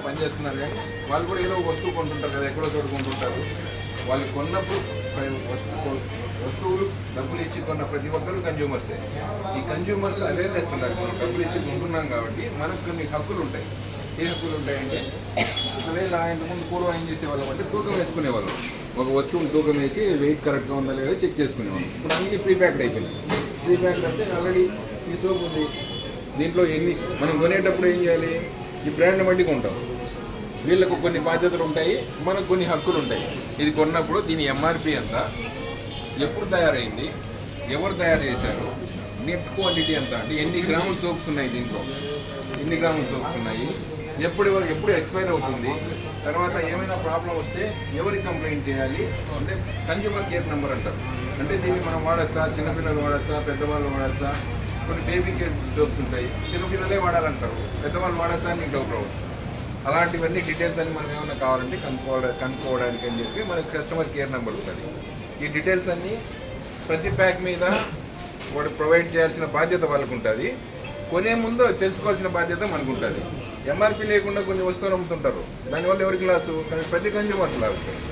పనిచేస్తున్నారు కానీ వాళ్ళు కూడా ఏదో వస్తువు కొంటుంటారు కదా, ఎక్కడో చోటు కొంటుంటారు. వాళ్ళు కొన్నప్పుడు వస్తువులు డబ్బులు ఇచ్చి కొన్న ప్రతి ఒక్కరు కన్జ్యూమర్సే. ఈ కన్జ్యూమర్స్ అవేర్నెస్ ఉండాలి. మనం డబ్బులు ఇచ్చి కొంటున్నాం కాబట్టి మనకు కొన్ని హక్కులు ఉంటాయి. ఏ హక్కులు ఉంటాయంటే, ఒకవేళ ఇంతకుముందు పూర్వం ఏం చేసేవాళ్ళం అంటే తూకం వేసుకునేవాళ్ళం. ఒక వస్తువుని తూకం వేసి వెయిట్ కరెక్ట్గా ఉందా లేదా చెక్ చేసుకునేవాళ్ళం. ఇప్పుడు అన్ని ప్రీ ప్యాక్డ్ అయిపోయింది. ప్రీ ప్యాక్డ్ అంటే ఆల్రెడీ ఈ సోప్ ఉంది, దీంట్లో ఎన్ని మనం కొనేటప్పుడు ఏం చేయాలి, ఈ బ్రాండ్ బట్టి కొంటాం. వీళ్ళకు కొన్ని బాధ్యతలు ఉంటాయి, మనకు కొన్ని హక్కులు ఉంటాయి. ఇది కొన్నప్పుడు దీని ఎంఆర్పి ఎంత, ఎప్పుడు తయారైంది, ఎవరు తయారు చేశారు, నెట్ క్వాంటిటీ ఎంత, అంటే ఎన్ని గ్రాముల సోప్స్ ఉన్నాయి దీంట్లో, ఎన్ని గ్రాముల సోప్స్ ఉన్నాయి, ఎప్పుడు ఎక్స్పైర్ అవుతుంది, తర్వాత ఏమైనా ప్రాబ్లం వస్తే ఎవరికి కంప్లైంట్ చేయాలి, అంటే కన్జ్యూమర్ కేర్ నెంబర్ అంటారు. అంటే దీన్ని మనం వాడచ్చా, చిన్నపిల్లలు వాడచ్చా, పెద్దవాళ్ళు వాడచ్చా, కొన్ని బేబీ కేర్ సోప్స్ ఉంటాయి, చిన్నపిల్లలే వాడాలంటారు, పెద్దవాళ్ళు వాడచ్చా అని డౌట్ రావచ్చు. అలాంటివన్నీ డీటెయిల్స్ అని మనం ఏమైనా కావాలంటే కనుక్కోవడానికి అని చెప్పి మనకి కస్టమర్ కేర్ నెంబర్ ఉంటుంది. ఈ డీటెయిల్స్ అన్నీ ప్రతి ప్యాక్ మీద వాడు ప్రొవైడ్ చేయాల్సిన బాధ్యత వాళ్ళకు ఉంటుంది. కొనే ముందు తెలుసుకోవాల్సిన బాధ్యత మనకు ఉంటుంది. ఎంఆర్పి లేకుండా కొన్ని వస్తువులు అమ్ముతుంటారు, దానివల్ల ఎవరికి లాసు, కానీ ప్రతి కన్జ్యూమర్కి లాసు.